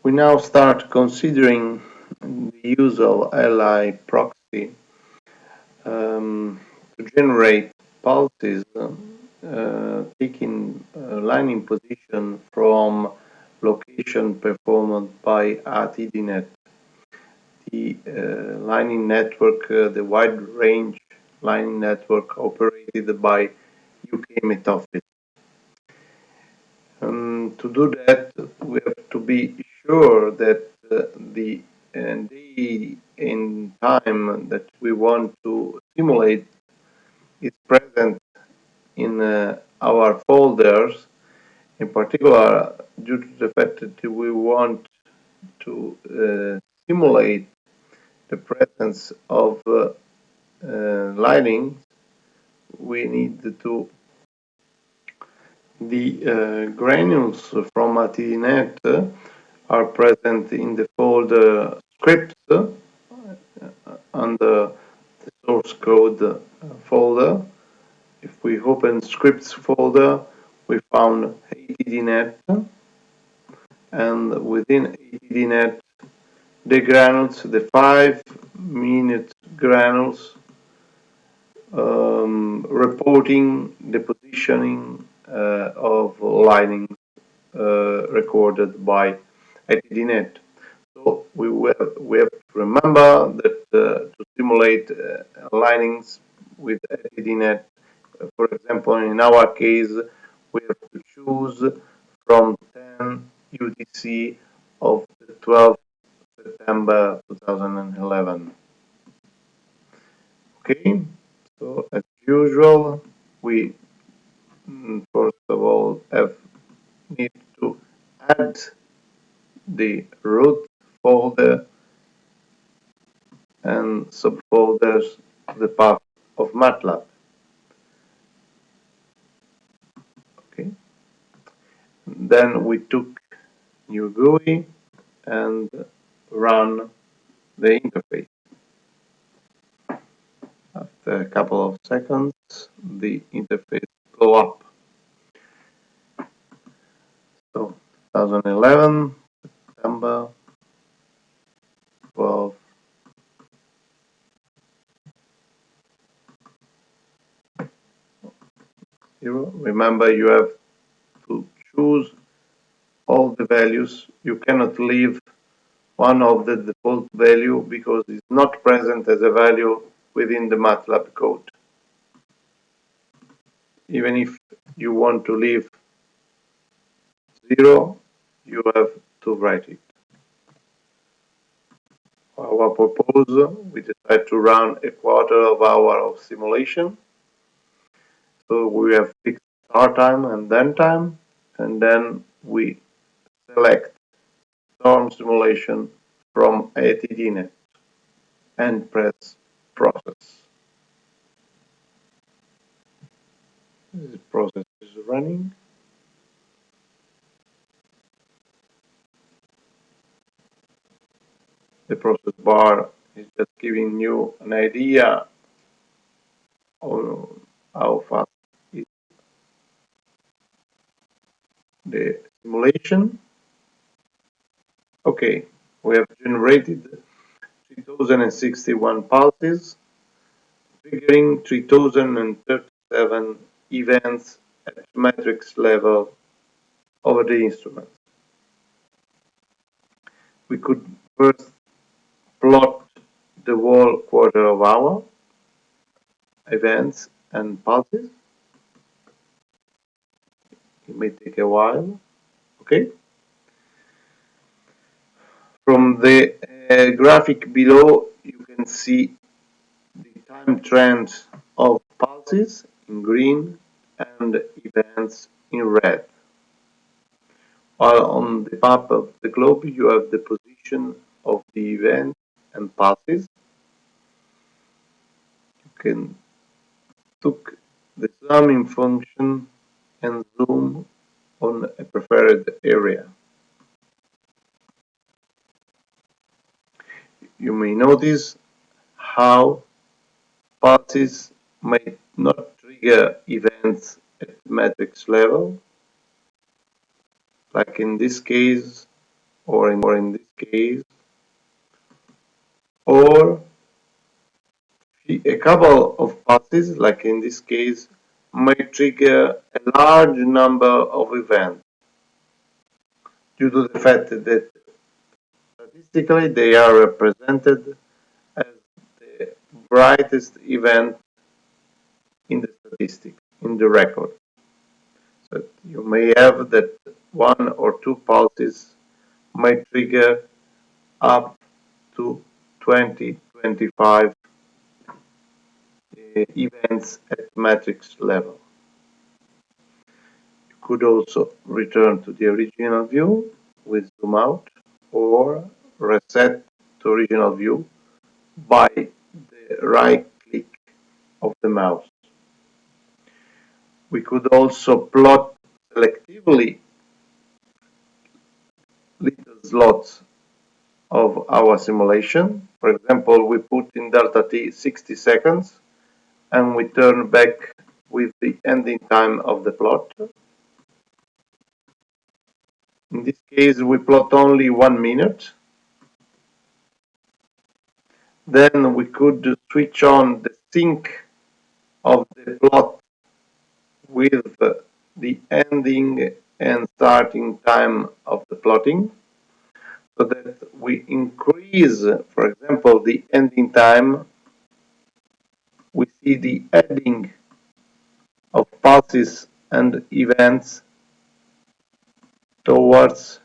We now start considering the use of LIProxy to generate pulses taking lining position from location performed by atdnet. The lining network, the wide range lining network operated by UK Met Office. To do that, we have to be sure that the day and time that we want to simulate is present in our folders, in particular due to the fact that we want to simulate the presence of lining. We need to the granules from atdnet are present in the folder scripts under the source code folder. If we open scripts folder, we found atdnet, and within atdnet the granules, the 5-minute granules reporting the positioning of linings recorded by atdnet. So we have to remember that to simulate linings with atdnet, for example, in our case, we have to choose from 10 UTC of the 12th September 2011. Okay, so as usual, we first of all need to add the root folder and subfolders to the path of MATLAB. Okay. Then we took new GUI and run the interface. After a couple of seconds, the interface go up. So 2011 September 12. Remember, you have to choose all the values. You cannot leave one of the default value because it's not present as a value within the MATLAB code. Even if you want to leave 0, you have to write it. For our purpose, we decide to run a quarter of hour of simulation. So we have fixed start time and end time, and then we select storm simulation from atdnet and press process. This process is running. The process bar is just giving you an idea of how fast is the simulation. Okay, we have generated 3061 pulses, triggering 3037 events at matrix level over the instrument. We could first plot the whole quarter of hour events and pulses. It may take a while. Okay. From the graphic below, you can see the time trend of pulses in green and events in red. While on the map of the globe, you have the position of the events and pulses. You can take the zooming function and zoom on a preferred area. You may notice how pulses may not trigger events at matrix level. Like in this case, or in this case, or a couple of passes, like in this case, might trigger a large number of events due to the fact that statistically they are represented as the brightest event in the statistic, in the record. So you may have that one or two pulses might trigger up to 20, 25 events at matrix level. You could also return to the original view with zoom out or reset to original view by the right click of the mouse. We could also plot selectively little slots of our simulation. For example, we put in delta t 60 seconds and we turn back with the ending time of the plot. In this case, we plot only 1 minute. Then we could switch on the sync of the plot with the ending and starting time of the plotting, so that we increase, for example, the ending time. We see the adding of pulses and events towards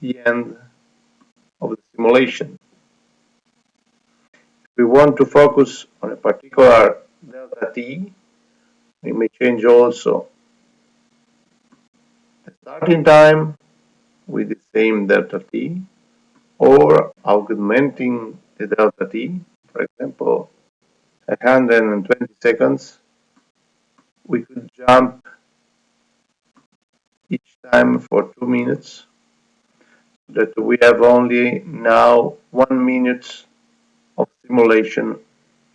the end of the simulation. If we want to focus on a particular delta t, we may change also the starting time with the same delta t, or augmenting the delta t, for example, 120 seconds. We could jump each time for 2 minutes, that we have only now 1 minute of simulation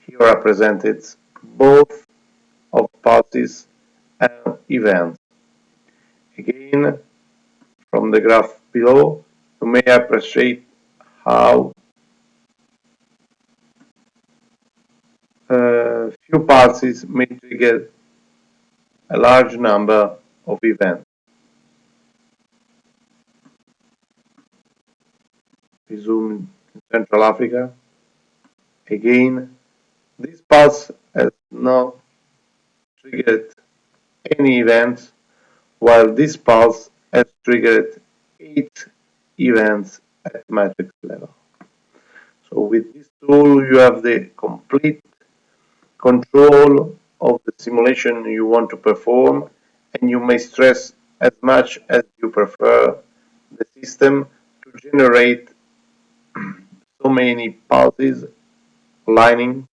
here represented, both of pulses and events. Again, from the graph below, you may appreciate how few pulses may trigger a large number of events. We zoom in Central Africa. Again, this pulse has not triggered any events, while this pulse has triggered 8 events at matrix level. So with this tool you have the complete control of the simulation you want to perform, and you may stress as much as you prefer the system to generate so many pulses, lining,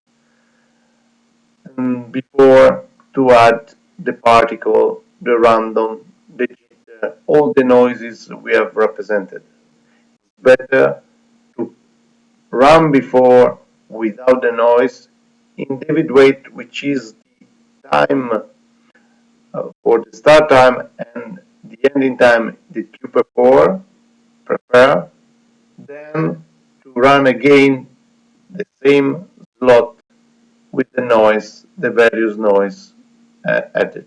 and before to add the particle, the random, the jitter, all the noises we have represented. It's better to run before without the noise in David weight, which is the time for the start time and the ending time that you prepare, then to run again the same slot with the noise, the various noise added.